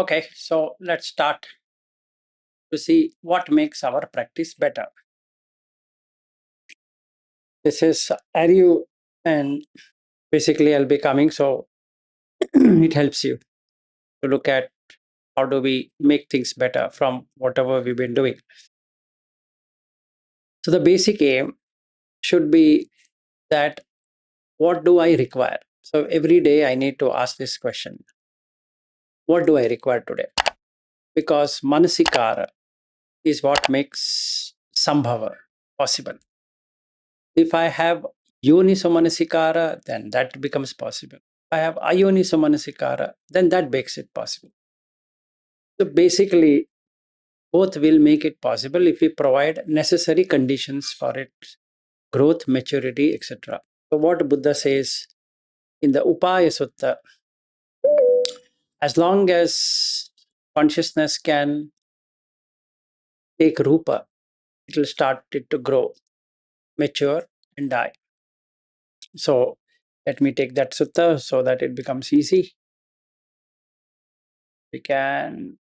Okay, so let's start to see what makes our practice better. This is Aryu, and basically I'll be coming, so it helps you to look at how do we make things better from whatever we've been doing. So the basic aim should be that what do I require? So every day I need to ask this question. What do I require today? Because manasikara is what makes sambhava possible. If I have yoniso manasikara, then that becomes possible. If I have ayoniso manasikara, then that makes it possible. So basically, both will make it possible if we provide necessary conditions for its growth, maturity, etc. So what Buddha says in the Upaya Sutta, as long as consciousness can take rupa, it will start it to grow, mature, and die. So let me take that sutta so that it becomes easy. We can.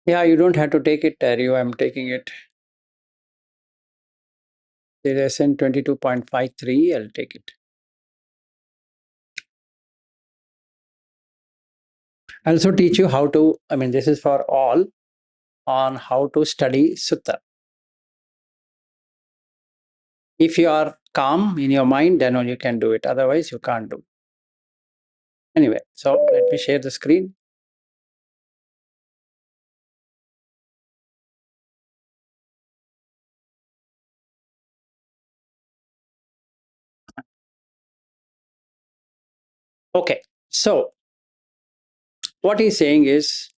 Yeah, you don't have to take it, Terry. I'm taking it. The lesson 22.53, I'll take it. I'll also teach you how to, this is for all, on how to study sutta. If you are calm in your mind, then only you can do it. Otherwise, you can't do. Anyway, so let me share the screen. Okay, so what he's saying is,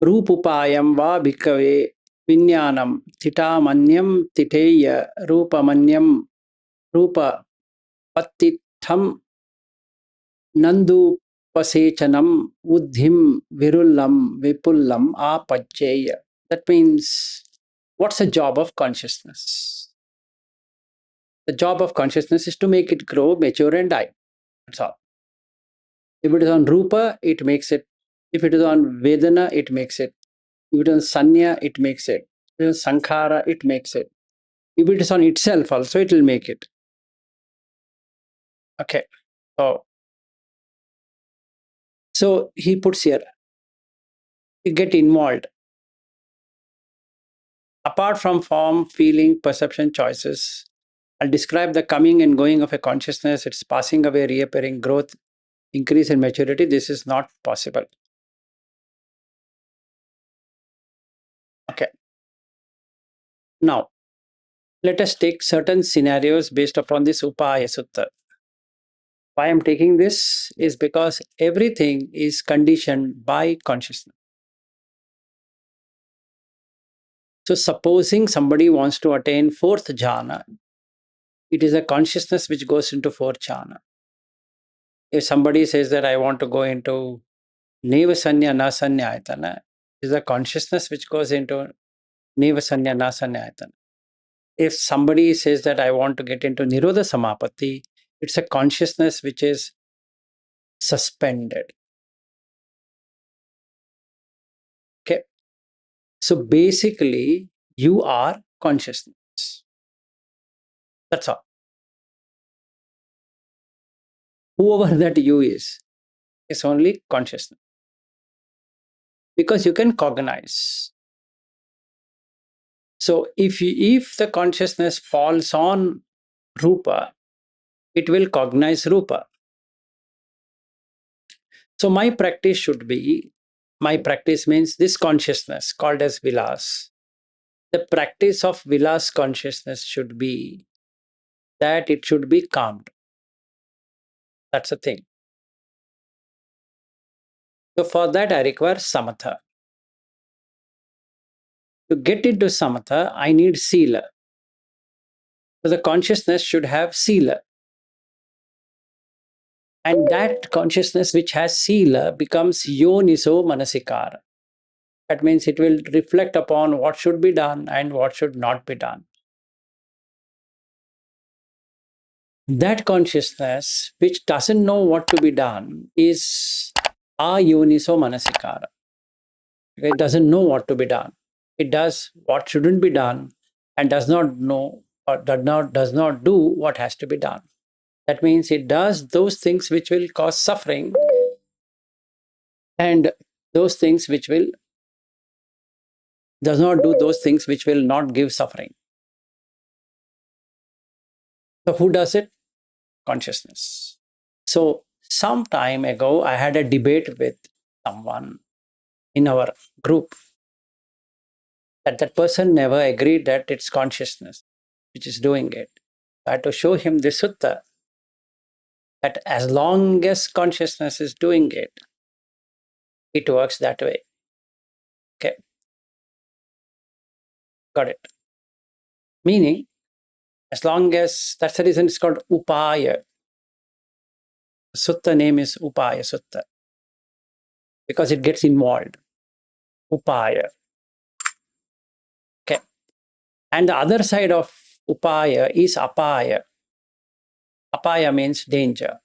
Rupupayam va bhikkhave vinnanam titamanyam titeya rupamanyam rupa pattitham Nandupasechanam Uddhim Virullam Vipullam Apajjeya. That means, what's the job of consciousness? The job of consciousness is to make it grow, mature, and die. That's all. If it is on rupa, it makes it. If it is on vedana, it makes it. If it is on sanna, it makes it. If it is on sankhara, it makes it. If it is on itself also, it will make it. Okay. So he puts here, you get involved. Apart from form, feeling, perception, choices, I'll describe the coming and going of a consciousness, its passing away, reappearing, growth, increase in maturity. This is not possible. Okay. Now, let us take certain scenarios based upon this Upaya Sutta. Why I'm taking this is because everything is conditioned by consciousness. So, supposing somebody wants to attain fourth jhana, it is a consciousness which goes into fourth jhana. If somebody says that I want to go into Neva Sanya Na Sanya Ayatana, is a consciousness which goes into Neva Sanya Na Sanya Ayatana. If somebody says that I want to get into Nirodha Samapatti, it's a consciousness which is suspended. Okay. So basically, you are consciousness. That's all. Whoever that you is only consciousness. Because you can cognize. So if the consciousness falls on rupa, it will cognize rupa. So my practice means this consciousness called as vilas. The practice of vilas consciousness should be that it should be calmed. That's the thing. So for that I require samatha. To get into samatha, I need sila. So the consciousness should have sila. And that consciousness which has sila becomes yoniso manasikara. That means it will reflect upon what should be done and what should not be done. That consciousness which doesn't know what to be done is ayoniso manasikara. It doesn't know what to be done. It does what shouldn't be done and does not know or does not do what has to be done. That means it does those things which will cause suffering and those things which will does not do those things which will not give suffering. So who does it? Consciousness. So some time ago, I had a debate with someone in our group that person never agreed that it's consciousness which is doing it. I had to show him the sutta that as long as consciousness is doing it, it works that way. Okay, got it. Meaning, as long as that's the reason it's called Upaya. Sutta name is Upaya Sutta because it gets involved. Upaya. Okay. And the other side of Upaya is Apaya. Apaya means danger.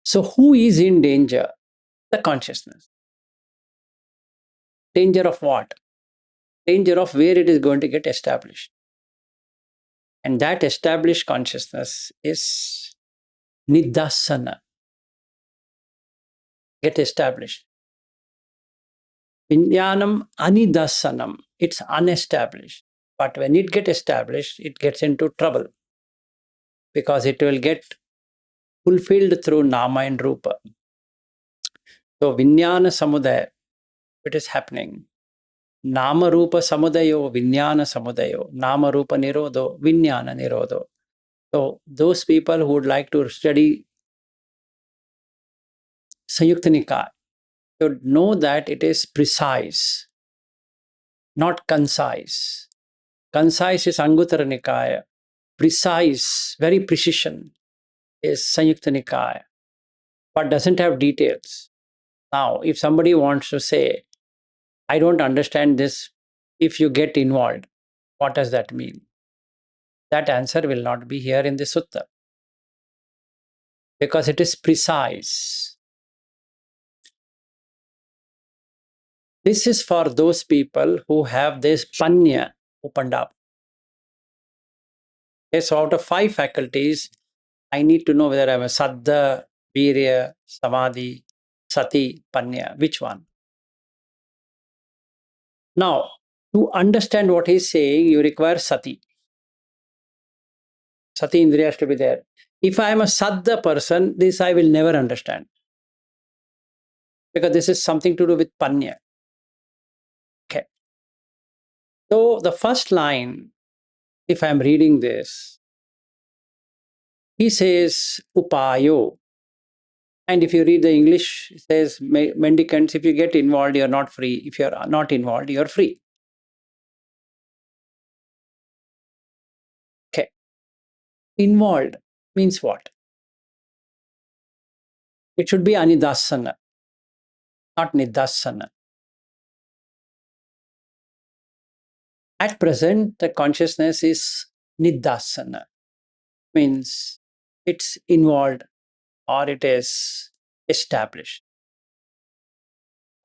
So who is in danger? The consciousness. Danger of what? Danger of where it is going to get established. And that established consciousness is nidasana, get established. Vinyanam anidasanam, it's unestablished. But when it gets established, it gets into trouble because it will get fulfilled through nama and rupa. So vinyana samudaya, it is happening. Nama rupa samudayo, vinyana samudayo, nama rupa nirodho, vinyana nirodho. So those people who would like to study Sanyukta Nikaya should know that it is precise, not concise. Concise is Anguttara Nikaya. Precise, very precision is Sanyukta Nikaya, but doesn't have details. Now, if somebody wants to say, I don't understand this, if you get involved, what does that mean? That answer will not be here in the sutta because it is precise. This is for those people who have this panya opened up. Okay, so out of 5 faculties, I need to know whether I'm a saddha, virya, samadhi, sati, panya, which one? Now, to understand what he's saying, you require sati. Sati indriya has to be there. If I am a saddha person, this I will never understand because this is something to do with panya. Okay. So the first line, if I'm reading this, he says upayo. And if you read the English, it says mendicants, if you get involved, you're not free. If you're not involved, you're free. Okay. Involved means what? It should be anidasana, not nidasana. At present, the consciousness is nidasana, means it's involved or it is established.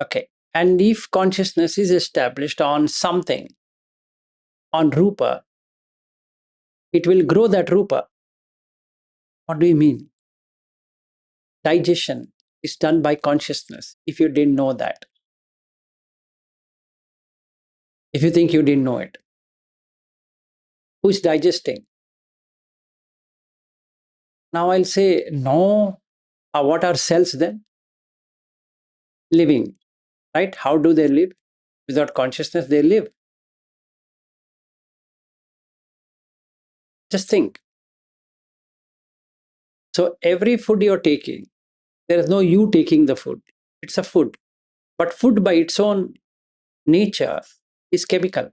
Okay. And if consciousness is established on something, on rupa, it will grow that rupa. What do you mean? Digestion is done by consciousness, if you didn't know that. If you think you didn't know it, who's digesting? Now I'll say, no. What are cells then? Living, right? How do they live? Without consciousness, they live. Just think. So every food you're taking, there is no you taking the food. It's a food. But food by its own nature is chemical.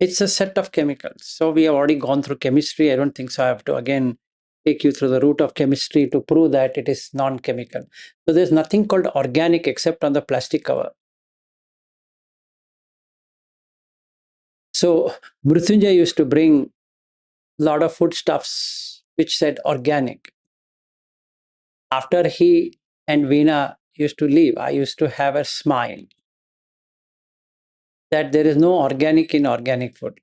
It's a set of chemicals. So we have already gone through chemistry. I don't think so. I have to again take you through the root of chemistry to prove that it is non-chemical. So there's nothing called organic except on the plastic cover. So Mrutyunjay used to bring a lot of foodstuffs which said organic. After he and Veena used to leave, I used to have a smile that there is no organic in organic food.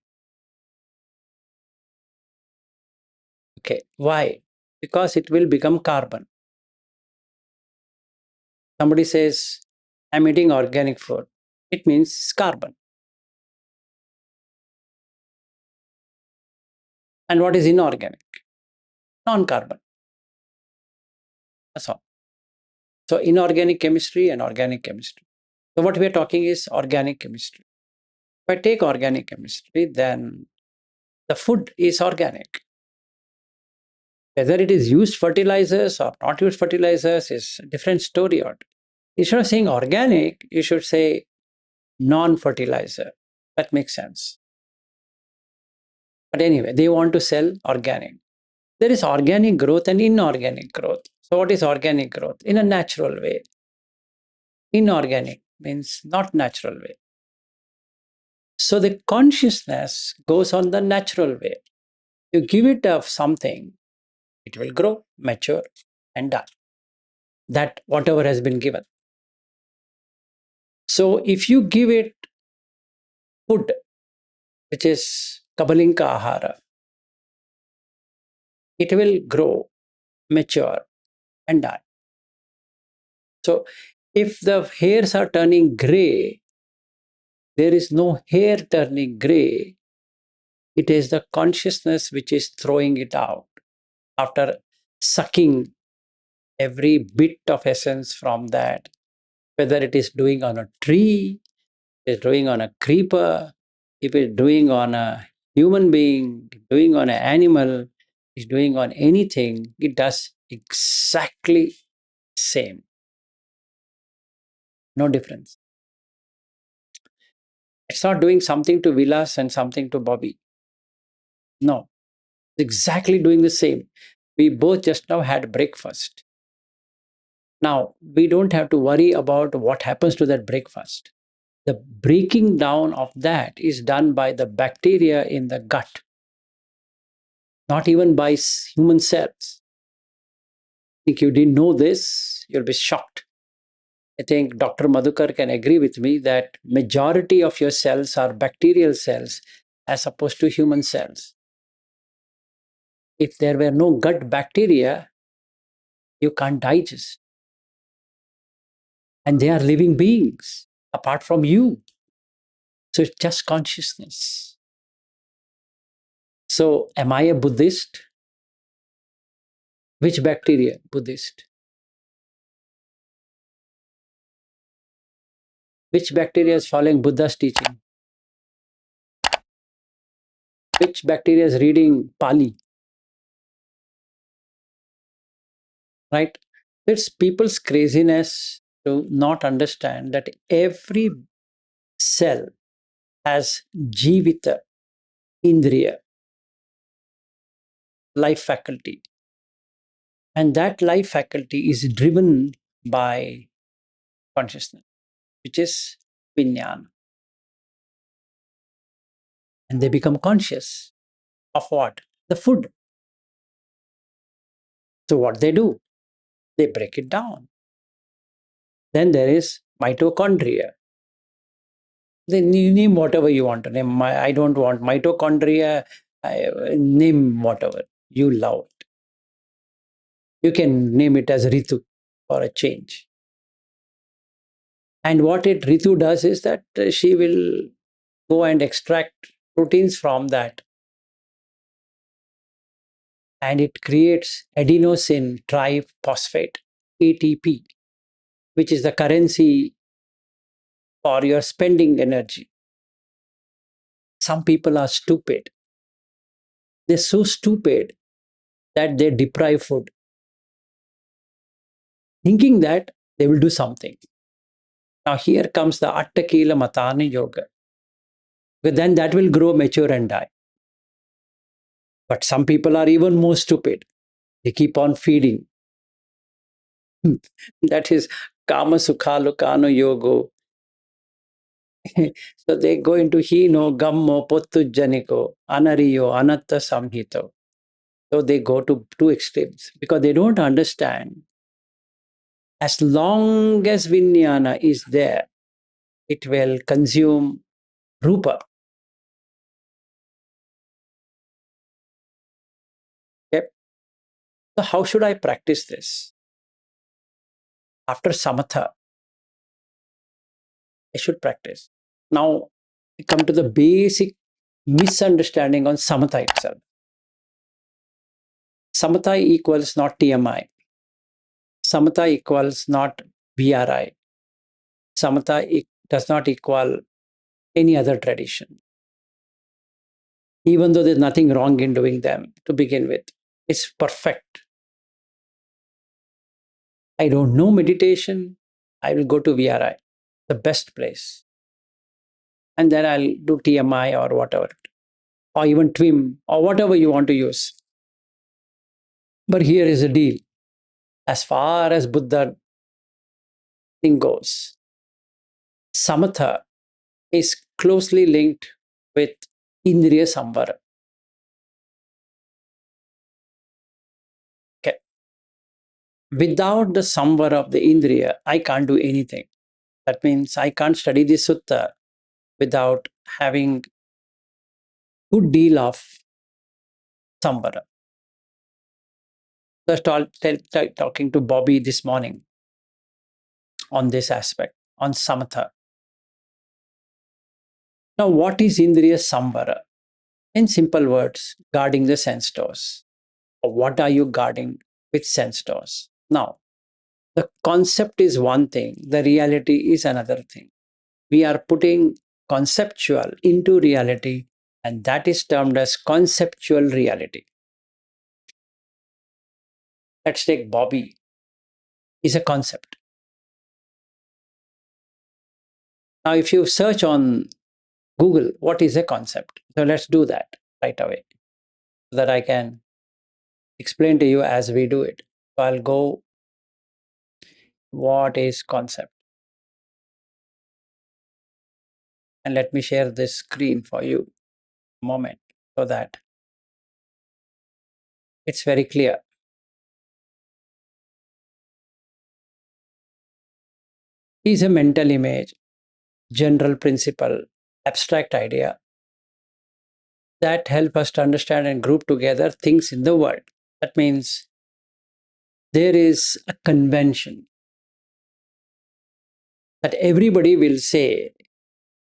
Okay, why? Because it will become carbon. Somebody says, I'm eating organic food. It means it's carbon. And what is inorganic? Non-carbon. That's all. So inorganic chemistry and organic chemistry. So what we are talking is organic chemistry. If I take organic chemistry, then the food is organic. Whether it is used fertilizers or not used fertilizers is a different story. Instead of saying organic, you should say non-fertilizer. That makes sense. But anyway, they want to sell organic. There is organic growth and inorganic growth. So what is organic growth? In a natural way. Inorganic means not natural way. So the consciousness goes on the natural way. You give it of something, it will grow, mature, and die. That whatever has been given. So if you give it food, which is kabalinka ahara, it will grow, mature, and die. So if the hairs are turning gray, there is no hair turning gray. It is the consciousness which is throwing it out after sucking every bit of essence from that, whether it is doing on a tree, it is doing on a creeper, if it's doing on a human being, doing on an animal, is doing on anything, it does exactly same. No difference. It's not doing something to Vilas and something to Bobby. No, it's exactly doing the same. We both just now had breakfast. Now, we don't have to worry about what happens to that breakfast. The breaking down of that is done by the bacteria in the gut, not even by human cells. If you didn't know this, you'll be shocked. I think Dr. Madhukar can agree with me that majority of your cells are bacterial cells as opposed to human cells. If there were no gut bacteria, you can't digest. And they are living beings apart from you. So it's just consciousness. So, am I a Buddhist? Which bacteria? Buddhist. Which bacteria is following Buddha's teaching? Which bacteria is reading Pali? Right? It's people's craziness to not understand that every cell has jivita, indriya, life faculty. And that life faculty is driven by consciousness, which is vinnana. And they become conscious of what? The food. So what they do? They break it down. Then there is mitochondria. Then you name whatever you want to name. I don't want mitochondria. Name whatever you love it. You can name it as Ritu for a change. And what it Ritu does is that she will go and extract proteins from that, and it creates adenosine triphosphate (ATP), which is the currency for your spending energy. Some people are stupid. They're so stupid that they deprive food, thinking that they will do something. Now, here comes the Attakila Matani Yoga. But then that will grow, mature, and die. But some people are even more stupid. They keep on feeding. That is kama sukha lokano yogo. So they go into hino, gammo, pottu janiko, anariyo, anatta samhito. So they go to two extremes because they don't understand. As long as vinnana is there, it will consume rupa. Okay? So how should I practice this? After samatha, I should practice. Now, we come to the basic misunderstanding on samatha itself. Samatha equals not TMI. Samatha equals not BRI. Samatha does not equal any other tradition, even though there's nothing wrong in doing them to begin with. It's perfect. I don't know meditation. I will go to VRI, the best place. And then I'll do TMI or whatever, or even TWIM or whatever you want to use. But here is a deal. As far as Buddha thing goes, samatha is closely linked with indriya samvara. Okay. Without the samvara of the indriya, I can't do anything. That means I can't study the sutta without having good deal of samvara. Just talking to Bobby this morning on this aspect, on samatha. Now, what is indriya samvara? In simple words, guarding the sense doors. What are you guarding with sense doors? Now, the concept is one thing, the reality is another thing. We are putting conceptual into reality, and that is termed as conceptual reality. Let's take Bobby is a concept. Now, if you search on Google, what is a concept? So let's do that right away so that I can explain to you as we do it. So I'll go, what is concept? And let me share this screen for you a moment so that it's very clear. Is a mental image, general principle, abstract idea that help us to understand and group together things in the world. That means there is a convention that everybody will say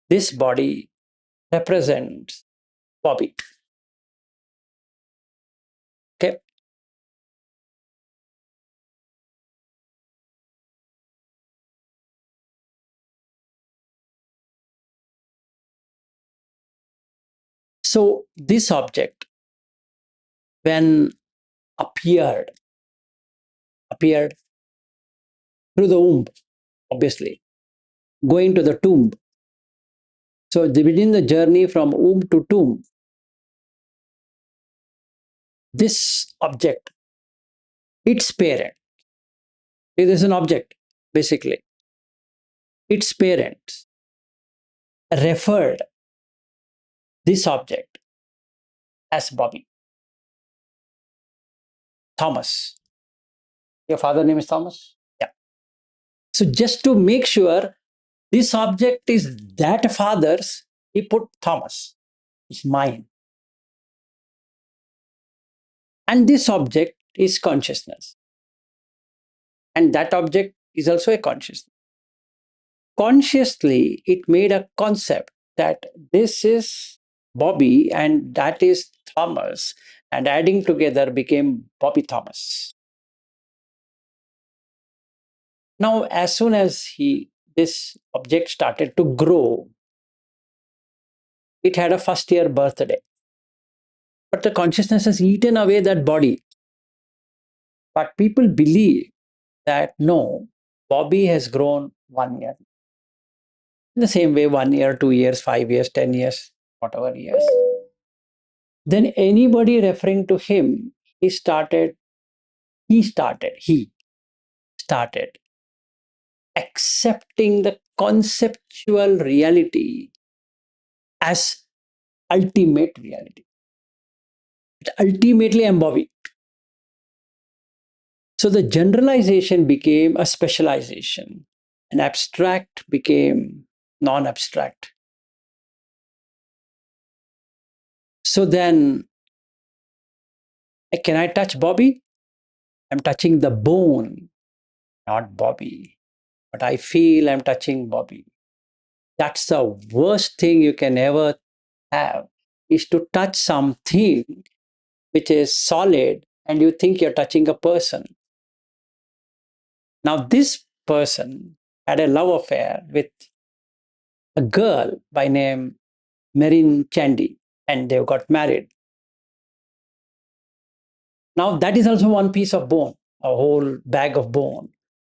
this body represents Bobby. Okay. So this object, when appeared through the womb, obviously, going to the tomb. So within the journey from womb to tomb, this object, its parent, it is an object, basically. Its parents referred this object as Bobby. Thomas. Your father name is Thomas? Yeah. So just to make sure this object is that father's, he put Thomas. It's mine. And this object is consciousness. And that object is also a consciousness. Consciously, it made a concept that this is Bobby and that is Thomas, and adding together became Bobby Thomas. Now, as soon as this object started to grow, it had a first year birthday. But the consciousness has eaten away that body. But people believe that no, Bobby has grown 1 year. In the same way, 1 year, 2 years, 5 years, 10 years. whatever he has. Then anybody referring to him, he started accepting the conceptual reality as ultimate reality. It ultimately embodied. So the generalization became a specialization, and abstract became non abstract. So then, can I touch Bobby? I'm touching the bone, not Bobby. But I feel I'm touching Bobby. That's the worst thing you can ever have, is to touch something which is solid and you think you're touching a person. Now, this person had a love affair with a girl by name Marin Chandy, and they got married. Now, that is also one piece of bone, a whole bag of bone.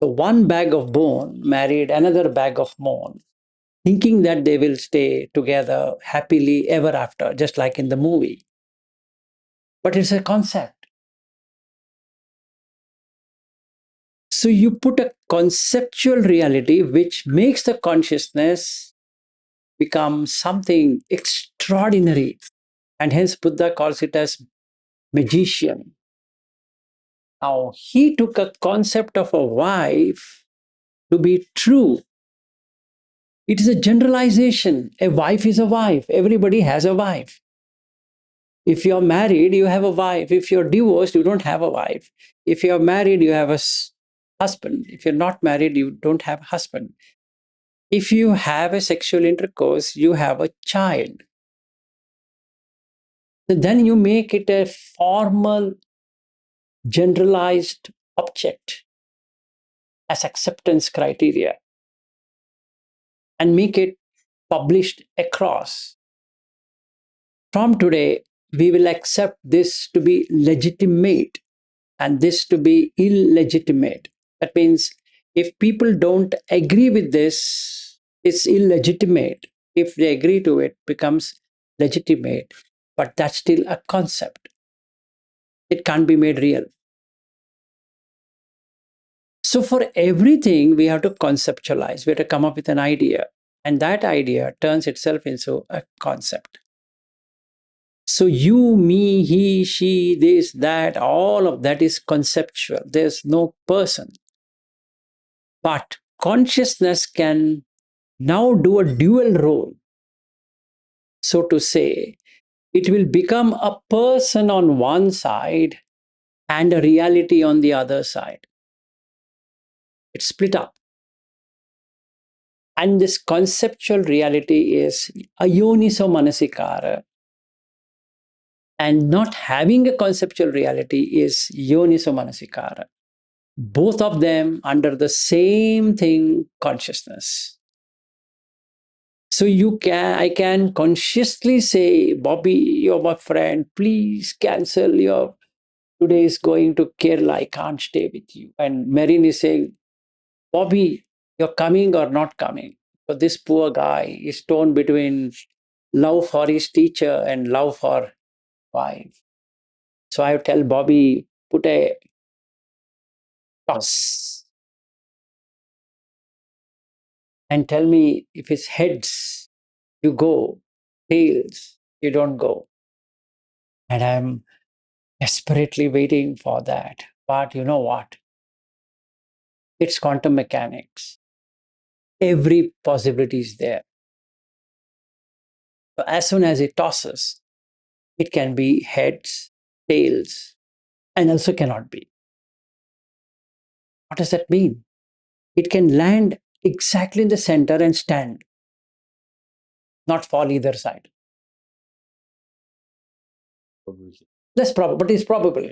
So, one bag of bone married another bag of bone, thinking that they will stay together happily ever after, just like in the movie. But it's a concept. So, you put a conceptual reality which makes the consciousness become something extraordinary. And hence, Buddha calls it as magician. Now, he took a concept of a wife to be true. It is a generalization. A wife is a wife. Everybody has a wife. If you're married, you have a wife. If you're divorced, you don't have a wife. If you're married, you have a husband. If you're not married, you don't have a husband. If you have a sexual intercourse, you have a child. Then you make it a formal, generalized object as acceptance criteria and make it published across. From today, we will accept this to be legitimate and this to be illegitimate. That means if people don't agree with this, it's illegitimate. If they agree to it, becomes legitimate. But that's still a concept. It can't be made real. So for everything, we have to conceptualize. We have to come up with an idea. And that idea turns itself into a concept. So you, me, he, she, this, that, all of that is conceptual. There's no person. But consciousness can now do a dual role. So to say, it will become a person on one side and a reality on the other side. It's split up. And this conceptual reality is ayoniso manasikara. And not having a conceptual reality is yoniso manasikara. Both of them under the same thing, consciousness. So I can consciously say, Bobby, you're my friend. Please cancel your today is going to Kerala. I can't stay with you. And Marin is saying, Bobby, you're coming or not coming. But this poor guy is torn between love for his teacher and love for wife. So I tell Bobby, put a toss and tell me if it's heads, you go, tails, you don't go. And I'm desperately waiting for that. But you know what? It's quantum mechanics. Every possibility is there. So as soon as it tosses, it can be heads, tails, and also cannot be. What does that mean? It can land exactly in the center and stand, not fall either side. That's probable, but it's probable.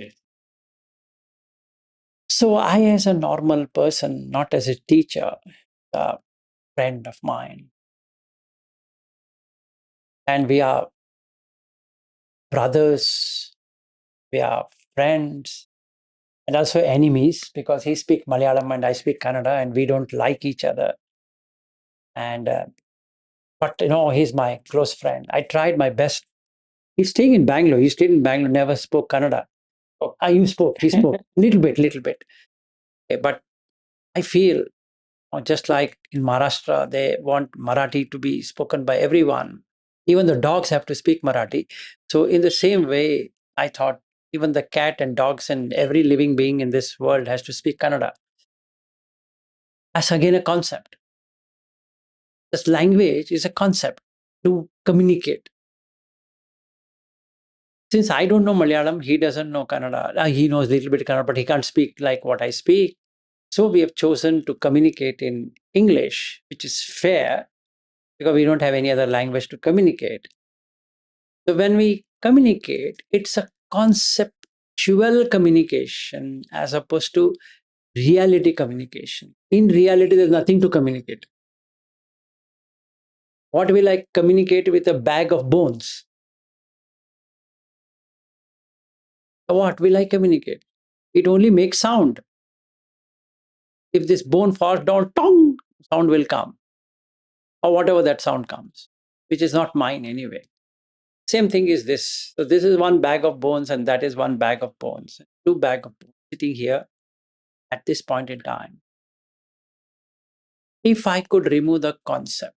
So I, as a normal person, not as a teacher, a friend of mine, and we are brothers, we are friends, and also enemies because he speaks Malayalam and I speak Kannada, and we don't like each other. And But he's my close friend. I tried my best. He's staying in Bangalore. He stayed in Bangalore, never spoke Kannada. Oh, you spoke. He spoke little bit, little bit. But I feel just like in Maharashtra, they want Marathi to be spoken by everyone. Even the dogs have to speak Marathi. So in the same way, I thought even the cat and dogs and every living being in this world has to speak Kannada. That's again a concept. This language is a concept to communicate. Since I don't know Malayalam, he doesn't know Kannada. He knows a little bit Kannada, but he can't speak like what I speak. So we have chosen to communicate in English, which is fair because we don't have any other language to communicate. So when we communicate, it's a conceptual communication as opposed to reality communication. In reality, there's nothing to communicate. What will I communicate with a bag of bones? What will I communicate? It only makes sound. If this bone falls down, tong, sound will come, or whatever that sound comes, which is not mine anyway. Same thing is this. So this is one bag of bones, and that is one bag of bones. Two bag of bones sitting here at this point in time. If I could remove the concept,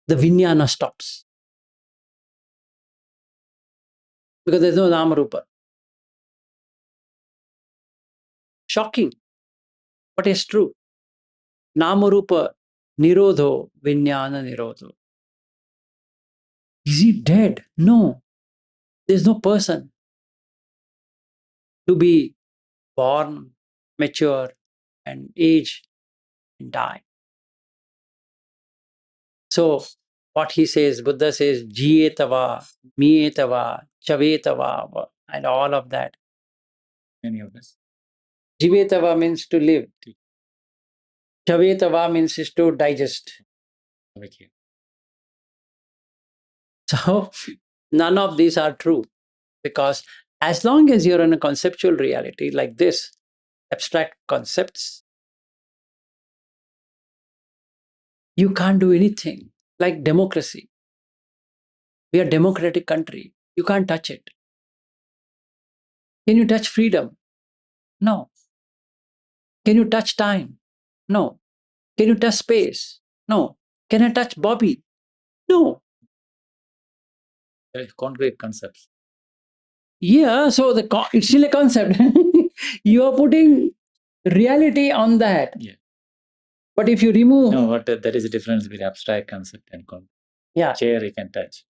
the vinnana stops. Because there's no nama rupa. Shocking, but it's true. Nama rupa nirodho vinnana nirodho. Is he dead? No. There's no person to be born, mature, and age and die. So what he says, Buddha says, jiyetava, miyetava, chavetava, and all of that. Many of this. Jivetava means to live. Chavetava means is to digest. Okay. So none of these are true because as long as you're in a conceptual reality like this, abstract concepts, you can't do anything. Like democracy. We are a democratic country. You can't touch it. Can you touch freedom? No. Can you touch time? No. Can you touch space? No. Can I touch Bobby? No. Concrete concepts. Yeah, so it's still a concept. You are putting reality on that. Yeah. But if you remove. No, what there is a difference between abstract concept and concrete. Yeah. Chair you can touch.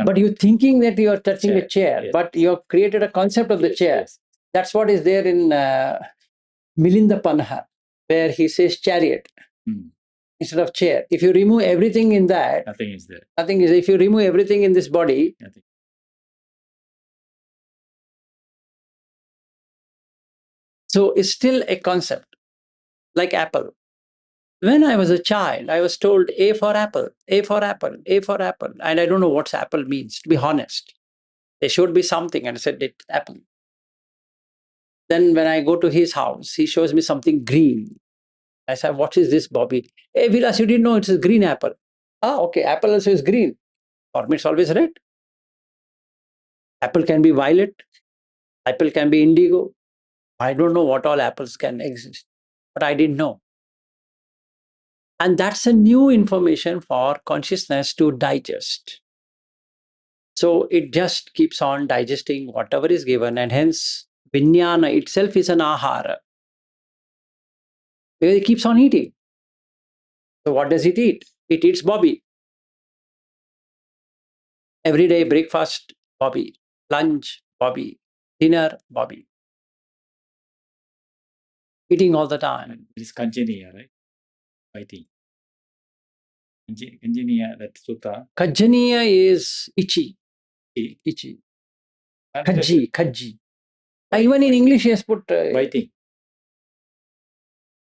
But you're thinking that you are touching a chair, yes. But you have created a concept of the chair. Yes. That's what is there in Milinda Panha, where he says chariot instead of chair. If you remove everything in that, nothing is there. Nothing is. If you remove everything in this body, nothing. So it's still a concept, like apple. When I was a child, I was told A for apple, A for apple, A for apple. And I don't know what apple means, to be honest. There should be something. And I said, it's apple. Then when I go to his house, he shows me something green. I said, what is this, Bobby? Hey, Vilas, you didn't know it's a green apple. Ah, okay, apple also is green. For me, it's always red. Apple can be violet. Apple can be indigo. I don't know what all apples can exist, but I didn't know. And that's a new information for consciousness to digest. So it just keeps on digesting whatever is given, and hence vinnana itself is an ahara. Because it keeps on eating. So what does it eat? It eats Bobby. Every day breakfast, Bobby. Lunch, Bobby. Dinner, Bobby. Eating all the time. It is Kanjaniya, right? I think. Kanjaniya, that sutta. Kajaniya is itchy. Itchy. Kaji. Even in English, he has put biting.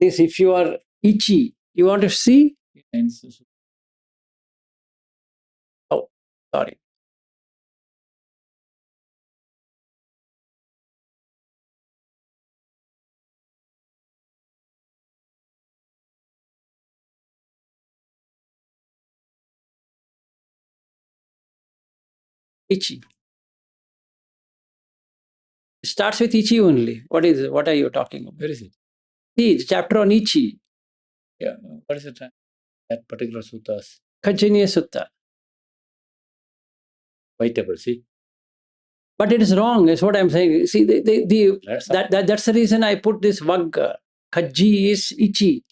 This, if you are itchy, you want to see? Oh, sorry. Ichi. It starts with Ichi only. What is it? What are you talking about? Where is it? See, the chapter on Ichi. Yeah. What is it? That particular suttas. Kajiniya Sutta. Vitable, see? But it is wrong, is what I'm saying. See, that's the reason I put this Vagga. Kaji is Ichi.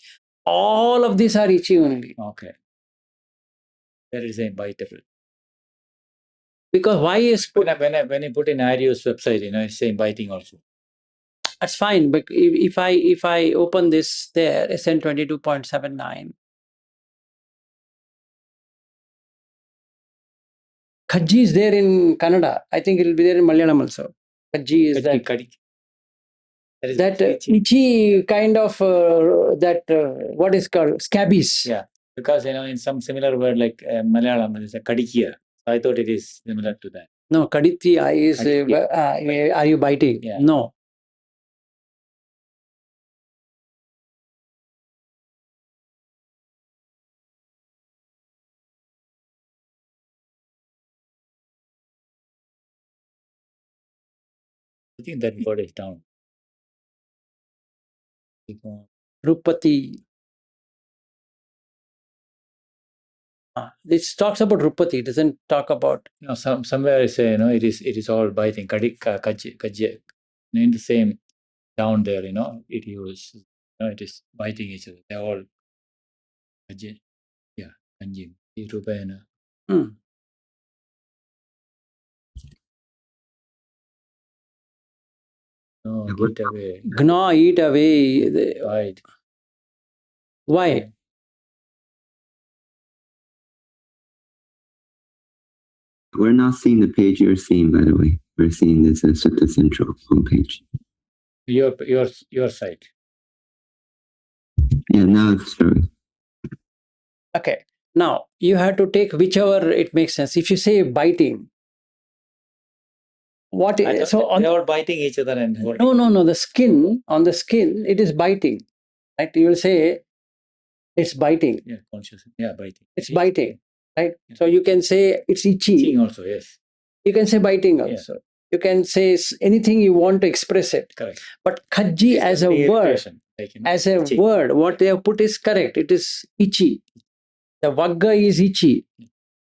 All of these are Ichi only. Okay. There is a vitable. Because why is put, when you put in Aryu's website, it's saying biting also. That's fine. But if I open this there, SN 22.79, Khaji is there in Kannada. I think it will be there in Malayalam also. Khaji is that. That Ichi kind of what is called scabies. Yeah, because in some similar word like Malayalam, there is a kadikia. So I thought it is similar to that. No, kaditya is are you biting? Yeah. No. I think that word is down. Rupati. This talks about Rupati. It doesn't talk about. Somewhere I say it is all biting. Kadika, kaji, in the same down there. It uses. It is biting each other. They are all kaji. Yeah, kanji. Rupa. No, eat away. Gna, eat away. Right. Why? We're not seeing the page you're seeing, by the way. We're seeing this as Sutta Central homepage. Your site. Yeah, now it's showing. Okay. Now you have to take whichever it makes sense. If you say biting, So they're all biting each other and holding. No. The skin on the skin, it is biting. Right? You will say it's biting. Yeah, conscious. Yeah, biting. It's biting. Right? Yeah. So you can say it's itchy. Itching also, yes. You can say biting also. Yeah. You can say anything you want to express it. Correct. But khaji as a word, word, what they have put is correct. It is itchy. The vagga is itchy.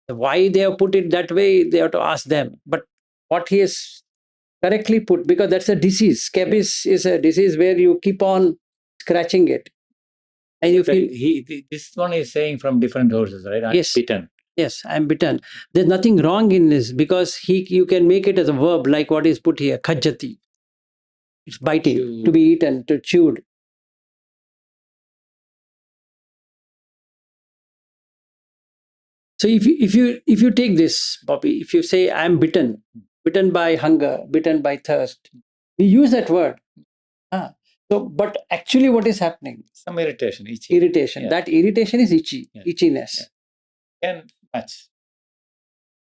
Why they have put it that way, they have to ask them. But what he has correctly put, because that's a disease. Scabies is a disease where you keep on scratching it. And you feel. This one is saying from different sources, right? I'm bitten. Yes, I'm bitten. There's nothing wrong in this because you can make it as a verb like what is put here, khajati. It's biting, to be eaten, to chewed. So if you take this, Bobby, if you say I'm bitten by hunger, bitten by thirst, we use that word. So, but actually, what is happening? Some irritation, itchy. Irritation. Yeah. That irritation is itchy, itchiness. Yeah. Can match.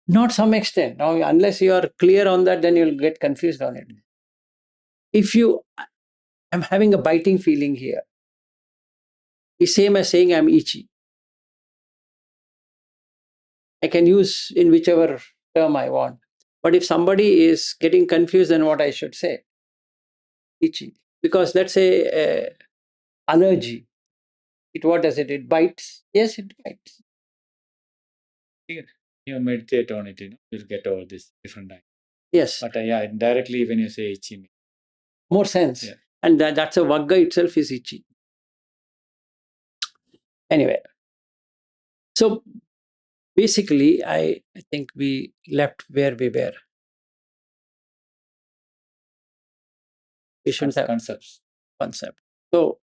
Not some extent. Now, unless you are clear on that, then you'll get confused on it. If I'm having a biting feeling here, it's same as saying I'm itchy. I can use in whichever term I want. But if somebody is getting confused, then what I should say? Itchy. Because let's say allergy. What does it? It bites. Yes, it bites. You meditate on it, you'll get all this different ideas. Yes. But directly when you say itchy. More sense. Yeah. And that's a vagga itself is itchy. Anyway. So basically, I think we left where we were. We shouldn't have concept. So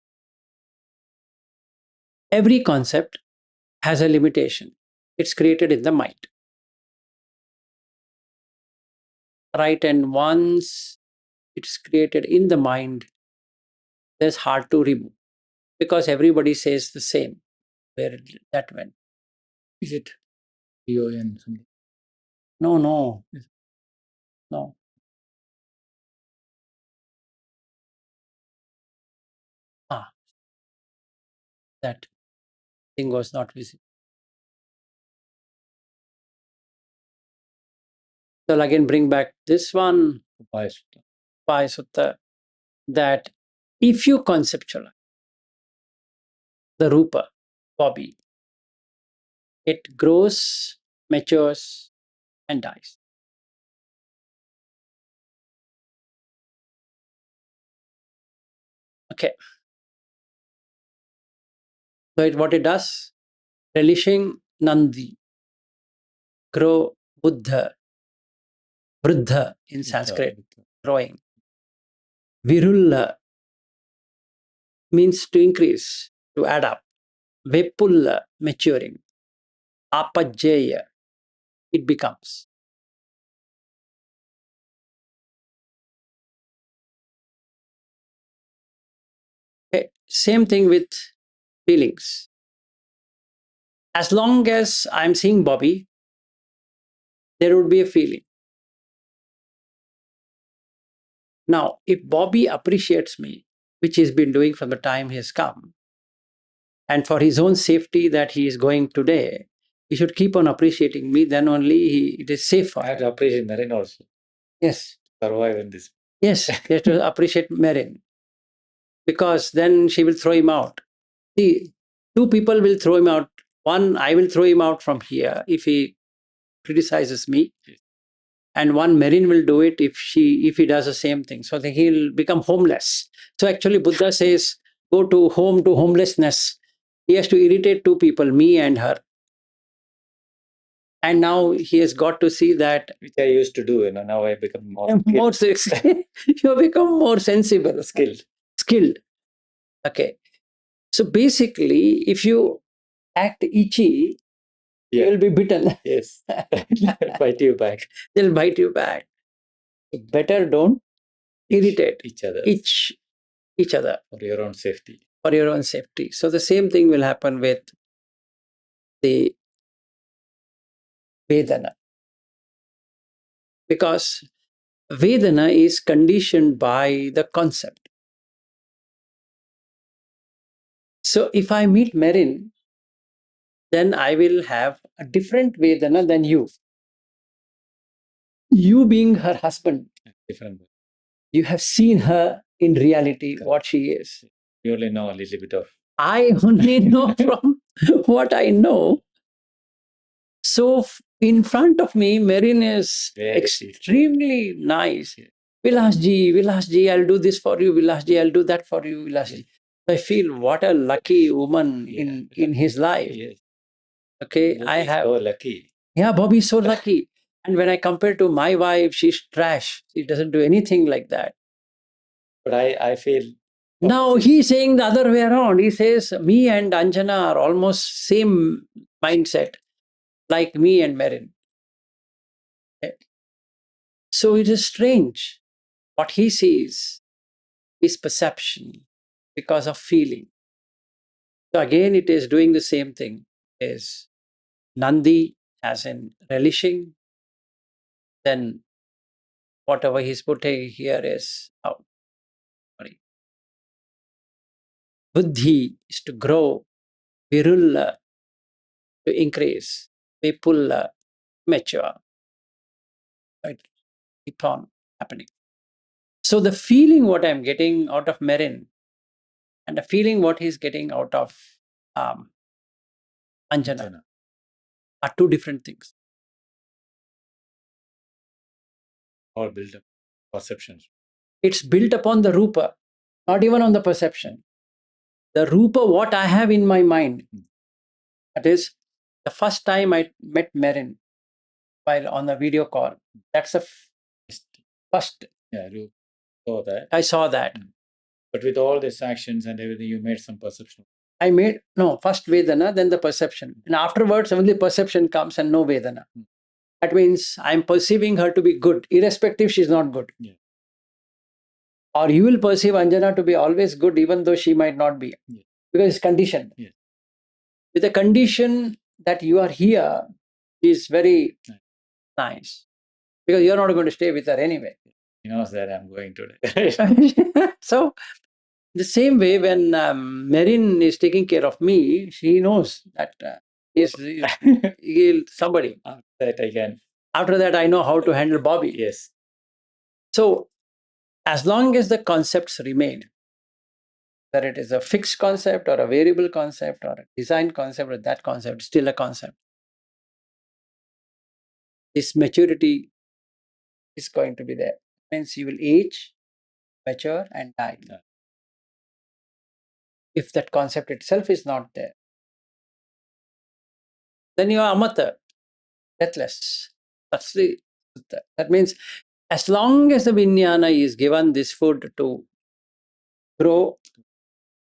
every concept has a limitation. It's created in the mind. Right? And once it's created in the mind, it's hard to remove because everybody says the same. Where that went? Is it PON? No. That thing was not visible. So I'll again bring back this one, Upaya Sutta. Upaya Sutta, that if you conceptualize the rupa, body, it grows, matures, and dies. Okay. So what it does, relishing Nandi, grow Buddha, Vruddha in Sanskrit, growing. Virulla means to increase, to add up. Vepulla, maturing. Apajjeya, it becomes. Okay. Same thing with feelings. As long as I'm seeing Bobby, there would be a feeling. Now, if Bobby appreciates me, which he's been doing from the time he's come, and for his own safety that he is going today, he should keep on appreciating me, then only it is safe for I have him. to appreciate Naren also. Yes. Survive in this. Yes, he has to appreciate Merin, because then she will throw him out. See, two people will throw him out. One, I will throw him out from here if he criticizes me, and one Merin will do it if he does the same thing. So that he'll become homeless. So actually, Buddha says, go to homelessness. He has to irritate two people, me and her. And now he has got to see that, which I used to do. Now I become more you become more sensible, skilled. Okay. So basically, if you act itchy, you will be bitten. Yes. Bite you back. They'll bite you back. Better don't irritate each other. Each other. For your own safety. For your own safety. So the same thing will happen with the vedana. Because vedana is conditioned by the concept. So if I meet Merin, then I will have a different vedana than you. You being her husband, different. You have seen her in reality, what she is. You only know a little bit of. I only know from what I know. So in front of me, Merin is extremely nice. Vilasji, I'll do this for you. Vilasji, I'll do that for you. Vilasji. I feel what a lucky woman in his life. Yes. Okay, I have. So lucky. Yeah, Bobby's so lucky. And when I compare to my wife, she's trash. She doesn't do anything like that. But I feel. Now he's saying the other way around. He says, me and Anjana are almost same mindset, like me and Merin. So it is strange. What he sees is perception because of feeling. So again, it is doing the same thing. Is Nandi as in relishing, then whatever he's putting here is out. Buddhi is to grow, virulla to increase, vipulla mature. Right? Keep on happening. So the feeling what I'm getting out of Merin and the feeling what he's getting out of Anjana are two different things. All built up perceptions. It's built upon the rupa, not even on the perception. The rupa, what I have in my mind, that is the first time I met Merin while on the video call. That's the first. Yeah, you saw that. I saw that. But with all these actions and everything, you made some perception. I made, no, first Vedana, then the perception. And afterwards, only perception comes and no Vedana. That means I'm perceiving her to be good, irrespective she's not good. Yeah. Or you will perceive Anjana to be always good, even though she might not be. Yeah. Because it's conditioned. Yeah. With a condition that you are here is very nice. Because you're not going to stay with her anyway. He knows that I'm going today. So, the same way when Merin is taking care of me, she knows that he'll somebody. That I can. After that, I know how to handle Bobby. Yes. So as long as the concepts remain, whether it is a fixed concept or a variable concept or a design concept or that concept, still a concept. This maturity is going to be there. Means you will age, mature, and die. Yeah. If that concept itself is not there, then you are amata, deathless. That's the sutta. That means as long as the vinnana is given this food to grow,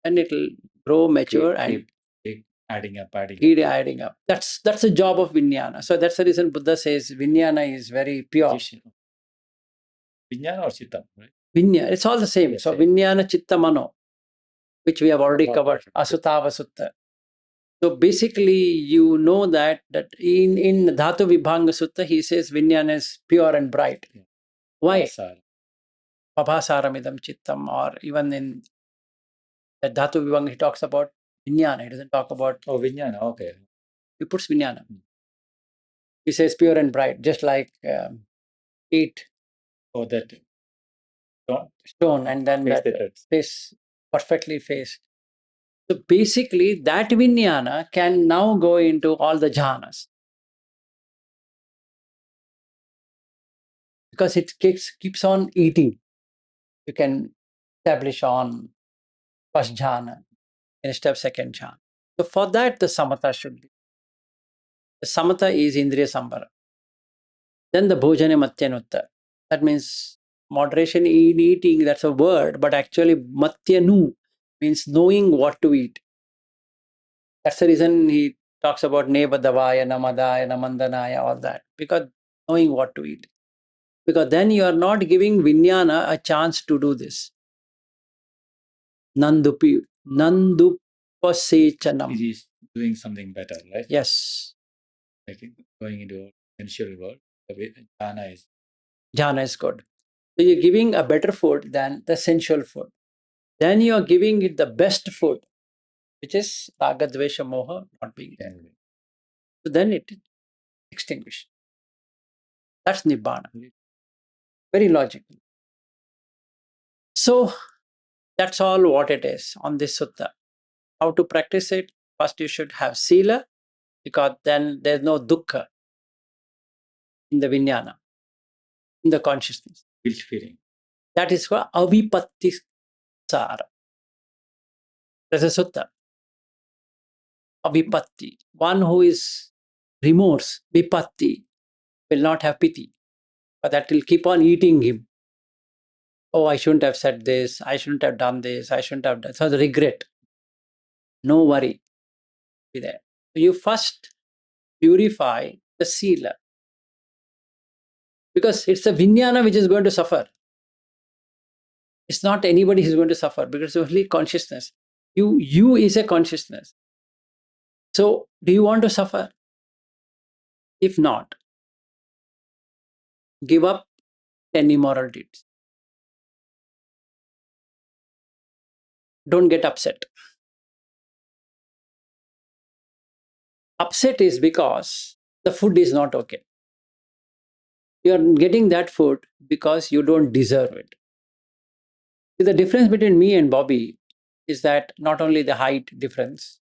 and it will grow, mature, and keep adding up. keep adding up. That's the job of vinnana. So that's the reason Buddha says vinnana is very pure. Vinyana or chitta, right? Vinyana, it's all the same. Yes, so yes. vinyana chitta mano, which we have already Got covered, it. asutava sutta. So basically, you know that in Dhatu Vibhanga Sutta, he says vinyana is pure and bright. Yeah. Why? Asara. Pabhasaramidam chittam, or even in the Dhatu Vibhanga, he talks about vinyana. He doesn't talk about, Oh, vinyana. Okay. he puts vinyana. He says pure and bright, just like heat, Oh, that stone, and then face that that. face perfectly faced. So basically, that vinyana can now go into all the jhanas because it keeps on eating. You can establish on first jhana, instead of second jhana. So for that, the samatha should be. The samatha is indriya sambara. Then the bhojane matyanutta. That means moderation in eating, that's a word, but actually matyanu means knowing what to eat. That's the reason he talks about nevadavaya, namadaya, namandanaya, all that, because knowing what to eat. Because then you are not giving vinyana a chance to do this. Nandupi, nandupasechanam. It is doing something better, right? Yes, Like going into sensual world. Jhana is jhana is good. So you're giving a better food than the sensual food. Then you are giving it the best food, which is raga, dvesha, moha not being there. So then it extinguished. That's nibbana. Very logical. So that's all what it is on this sutta. How to practice it? First, you should have sila, because then there's no dukkha in the vinyana, in the consciousness. guilt feeling. That is called avipatti sara. There's a sutta. Avipatti. One who is remorse, vipatti, will not have pity, but that will keep on eating him. Oh, I shouldn't have said this, I shouldn't have done this, I shouldn't have done. So the regret, no worry, be there. You first purify the sila, because it's the vinyana which is going to suffer. It's not anybody who's going to suffer, because it's only consciousness. You is a consciousness. So do you want to suffer? If not, give up 10 immoral deeds. Don't get upset. Upset is because the food is not okay. You're getting that food because you don't deserve it. The difference between me and Bobby is that not only the height difference,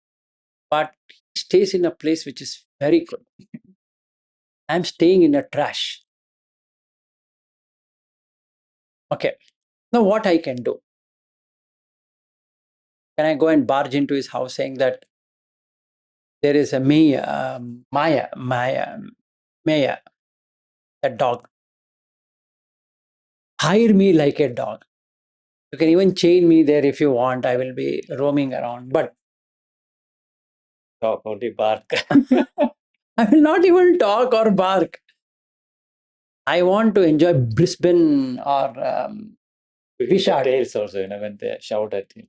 but he stays in a place which is very good. I'm staying in a trash. Okay. Now what I can do? Can I go and barge into his house saying that there is a Maya, a dog. Hire me like a dog. You can even chain me there if you want. I will be roaming around. But Talk only bark. I will not even talk or bark. I want to enjoy Brisbane or Wishart. Tails also, when they shout at him.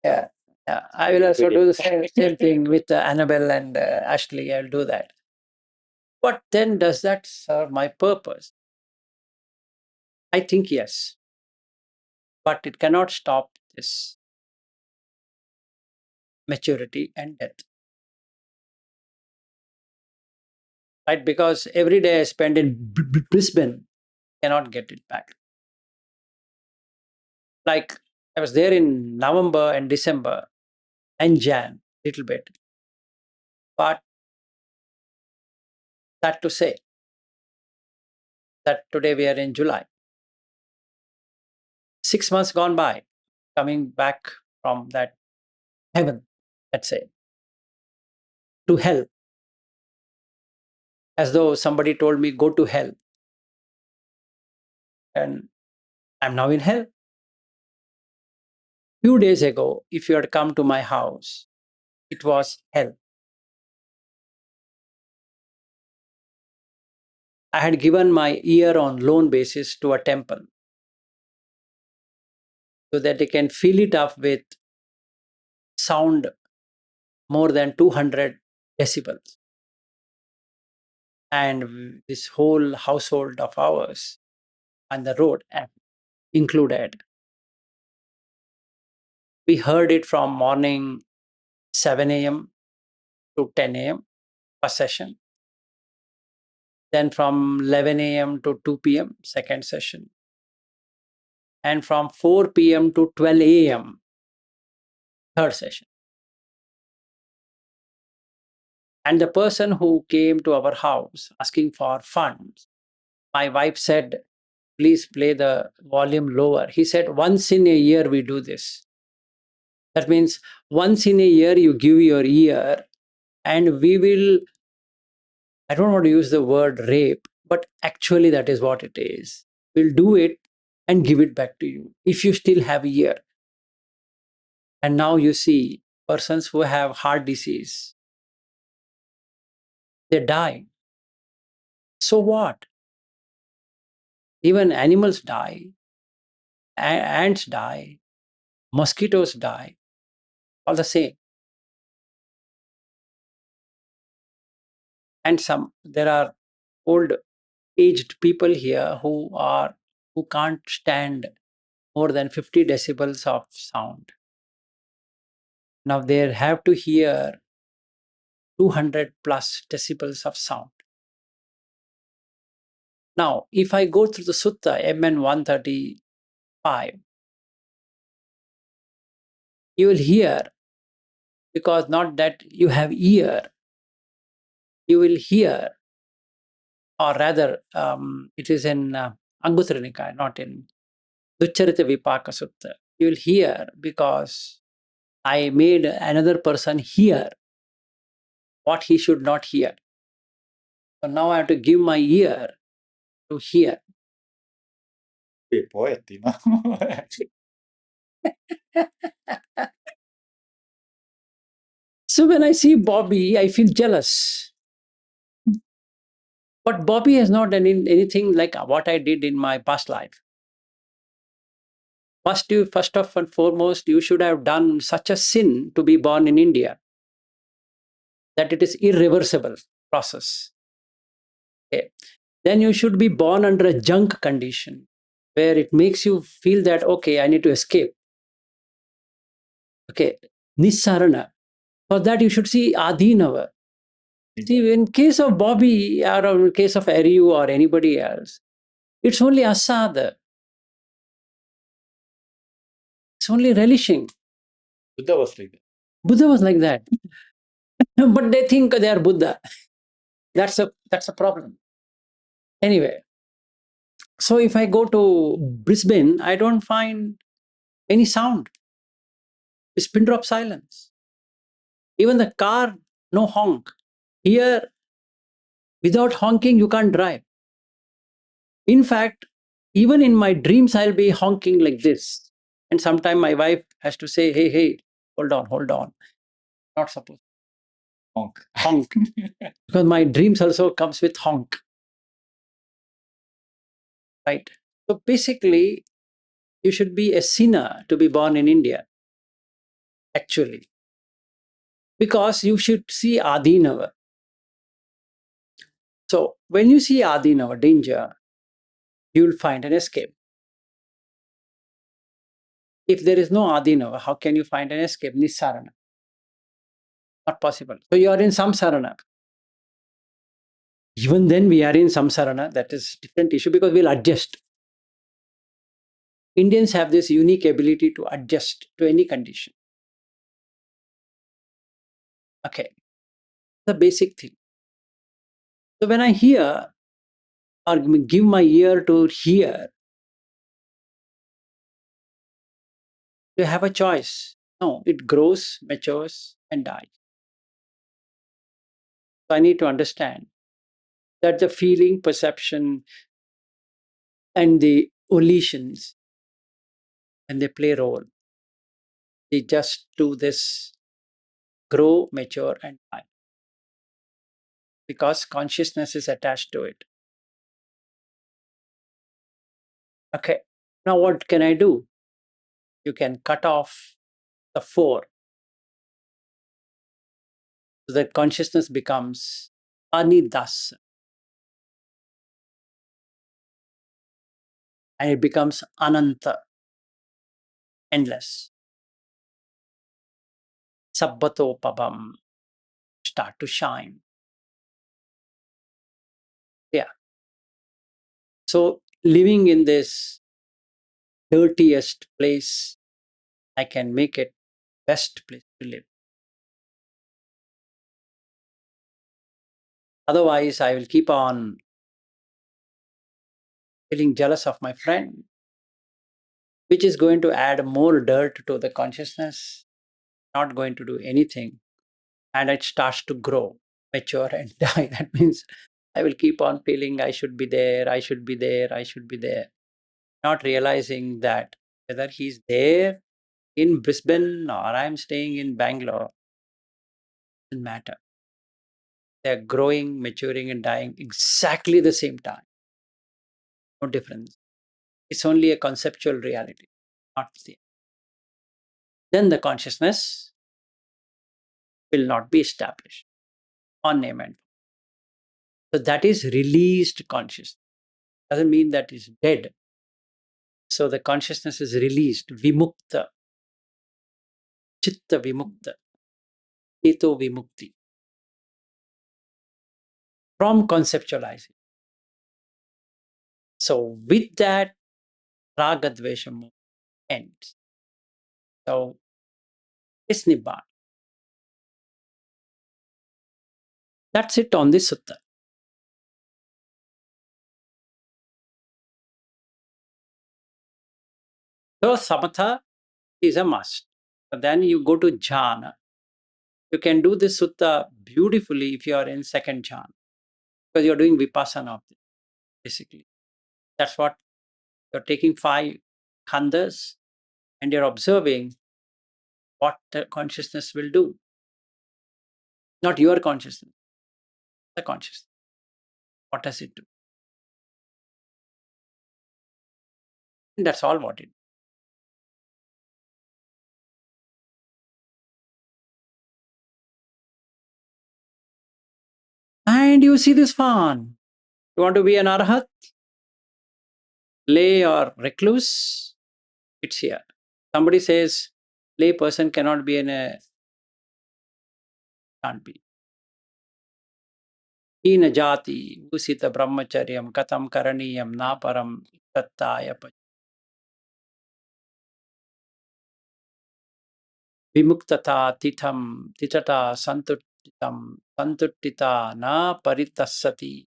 Yeah, yeah. I will also do the same thing with Annabelle and Ashley. I'll do that. But then does that serve my purpose? I think yes. But it cannot stop this maturity and death. right? Because every day I spend in Brisbane, cannot get it back. Like I was there in November and December and Jan, little bit. But that to say that today we are in July. 6 months gone by, coming back from that heaven, let's say, to hell, as though somebody told me, go to hell. And I'm now in hell. Few days ago, if you had come to my house, it was hell. I had given my ear on loan basis to a temple so that they can fill it up with sound more than 200 decibels. And this whole household of ours and the road included, we heard it from morning 7 a.m. to 10 a.m. first session. Then from 11 a.m. to 2 p.m. second session. And from 4 p.m. to 12 a.m. third session. And the person who came to our house asking for funds, my wife said, please play the volume lower. He said, once in a year we do this. That means once in a year you give your ear and we will, I don't want to use the word rape, but actually that is what it is. We'll do it and give it back to you if you still have ear. And now you see persons who have heart disease, they die. So what? Even animals die, ants die, mosquitoes die, all the same. And there are old aged people here who can't stand more than 50 decibels of sound. Now they have to hear 200 plus decibels of sound. Now, if I go through the sutta, MN 135, you will hear, because not that you have ear, you will hear, or rather, it is in Anguttara Nikaya, not in Duccharita Vipaka Sutta. You will hear because I made another person hear what he should not hear. So now I have to give my ear to hear. Be a poet, you know. So when I see Bobby, I feel jealous. But Bobby has not done anything like what I did in my past life. First of and foremost, you should have done such a sin to be born in India that it is irreversible process. Okay. Then you should be born under a junk condition where it makes you feel that, okay, I need to escape. Okay, Nissarana. For that, you should see Adinava. See, in case of Bobby or in case of Ariu or anybody else, it's only asada. It's only relishing. Buddha was like that. Buddha was like that. But they think they are Buddha. That's a problem. Anyway, so if I go to Brisbane, I don't find any sound. It's pin drop silence. Even the car, no honk. Here, without honking, you can't drive. In fact, even in my dreams, I'll be honking like this. And sometimes my wife has to say, hey, hey, hold on. Not supposed Honk. to honk. Because my dreams also comes with honk. Right? So basically, you should be a sinner to be born in India. Actually. Because you should see Adinava. So when you see Adinava, danger, you will find an escape. If there is no Adinava, how can you find an escape? Nissarana. Not possible. So you are in samsarana. Even then we are in samsarana. That is different issue because we'll adjust. Indians have this unique ability to adjust to any condition. Okay, the basic thing. So when I hear or give my ear to hear, you have a choice. No, it grows, matures, and dies. So I need to understand that the feeling, perception, and the volitions, and they play a role. They just do this grow, mature, and die because consciousness is attached to it. Okay, now what can I do? You can cut off the four so that consciousness becomes anidas and it becomes ananta, endless. Sabbatopabam, start to shine. Yeah. So living in this dirtiest place, I can make it best place to live. Otherwise, I will keep on feeling jealous of my friend, which is going to add more dirt to the consciousness, not going to do anything. And it starts to grow, mature, and die. That means I will keep on feeling I should be there, I should be there, I should be there, not realizing that whether he's there in Brisbane or I'm staying in Bangalore, doesn't matter. They're growing, maturing, and dying exactly the same time. No difference. It's only a conceptual reality, not the. Then the consciousness will not be established on name and. So that is released consciousness. Doesn't mean that it's dead. So the consciousness is released, vimukta, chitta vimukta, cheto vimukti, from conceptualizing. So with that, raga dvesha ends. So it's nibbana. That's it on this sutta. So samatha is a must. But then you go to jhana. You can do this sutta beautifully if you are in second jhana, because you're doing vipassana of it, basically. That's what you're taking 5 khandas and you're observing what the consciousness will do. Not your consciousness, the consciousness. What does it do? And that's all what it. And you see this fun. You want to be an arhat, lay or recluse? It's here. Somebody says lay person cannot be in a, can't be. Hina jati, usita brahmacharyam, katam karaniyam, naparam, tattaya vimuktata titham, titata santuttitam, santuttita na paritassati,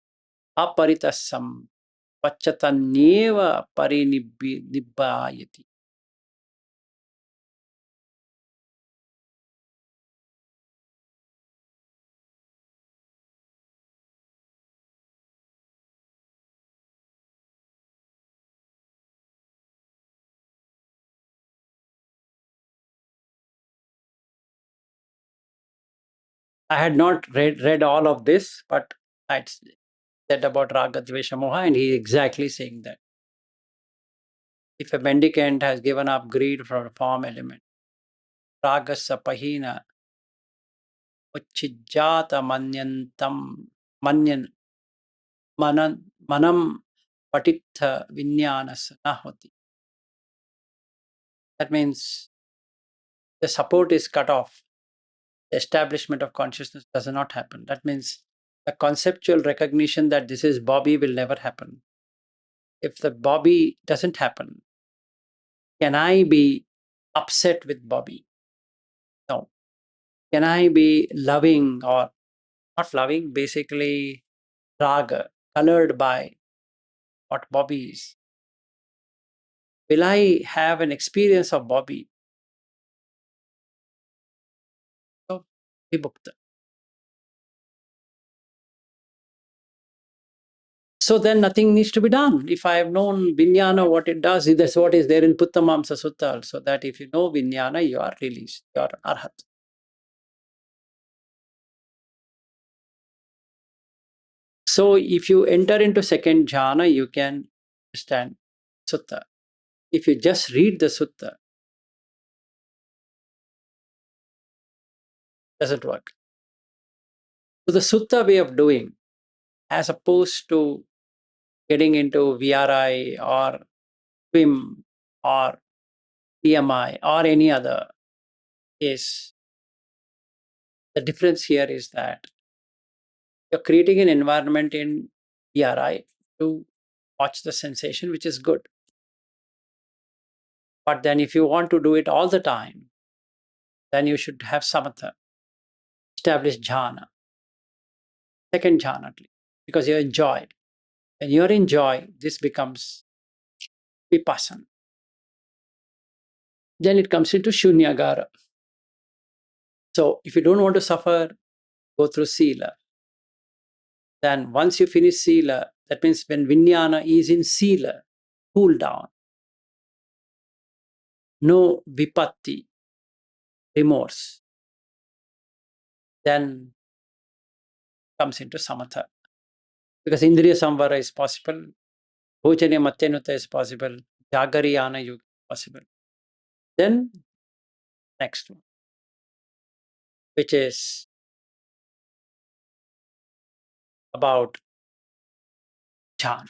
aparitassam, pachatanyeva parinibbayati. I had not read all of this, but I said about Raga Dvesha Moha, and he is exactly saying that. If a mendicant has given up greed for a form element, Ragasa Pahina, Uchijjata Manyantam, Manyan, Manam Patitha Vinyanas Nahoti. That means the support is cut off. The establishment of consciousness does not happen. That means The conceptual recognition that this is Bobby will never happen. If the Bobby doesn't happen, can I be upset with Bobby? No. Can I be loving or not loving, basically raga, colored by what Bobby is? Will I have an experience of Bobby? So, vibhukta. So then nothing needs to be done. If I have known vinnana, what it does, that's what is there in Puttamamsa Sutta also, that if you know vinnana, you are released, you are arhat. So if you enter into second jhana, you can understand sutta. If you just read the sutta, doesn't work. So the sutta way of doing, as opposed to getting into VRI or swim or TMI or any other, is the difference here is that you're creating an environment in VRI to watch the sensation, which is good. But then if you want to do it all the time, then you should have samatha, establish jhana, second jhana at least, because you're in joy. When you're in joy, this becomes vipassana. Then it comes into shunyagara. So if you don't want to suffer, go through sila. Then once you finish sila, that means when vijnana is in sila, cool down, no vipatti, remorse, then comes into samatha. Because indriya samvara is possible, bhojanya matyanuta is possible, jagariyana yoga is possible. Then next one, which is about jhana.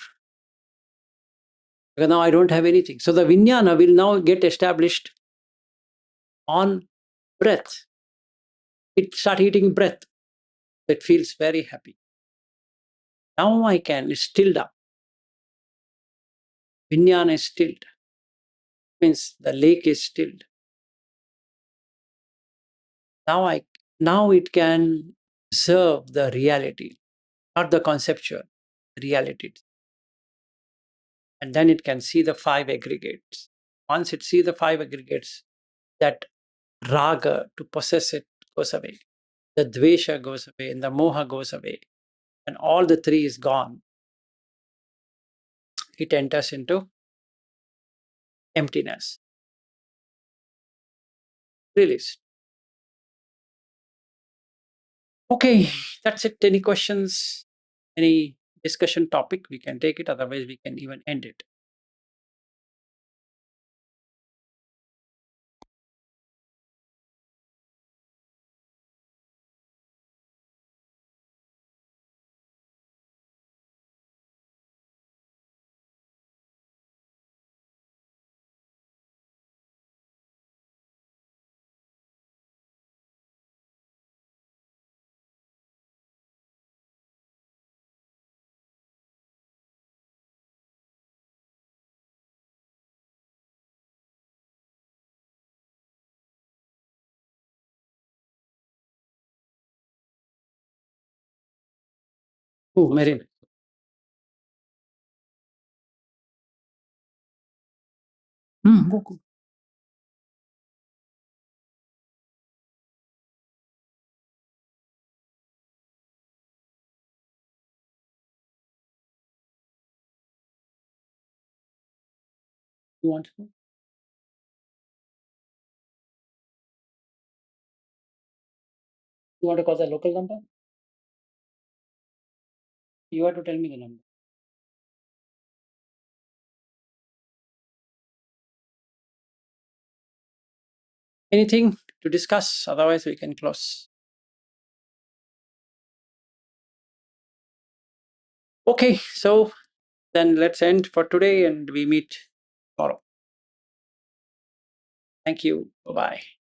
Because now I don't have anything. So the vijnana will now get established on breath. It start eating breath. It feels very happy. Now I can, it's stilled up. Vijnana is stilled. Means the lake is stilled. Now it can observe the reality, not the conceptual reality. And then it can see the five aggregates. Once it sees the five aggregates, that raga to possess it goes away. The dvesha goes away and the moha goes away. And all the three is gone. It enters into emptiness. Release. Okay, that's it. Any questions? Any discussion topic? We can take it. Otherwise, we can even end it. Oh, Merin. Go, go. You want to go? You want to call the local number? You have to tell me the number. Anything to discuss? Otherwise, we can close. Okay, so then let's end for today and we meet tomorrow. Thank you. Bye-bye.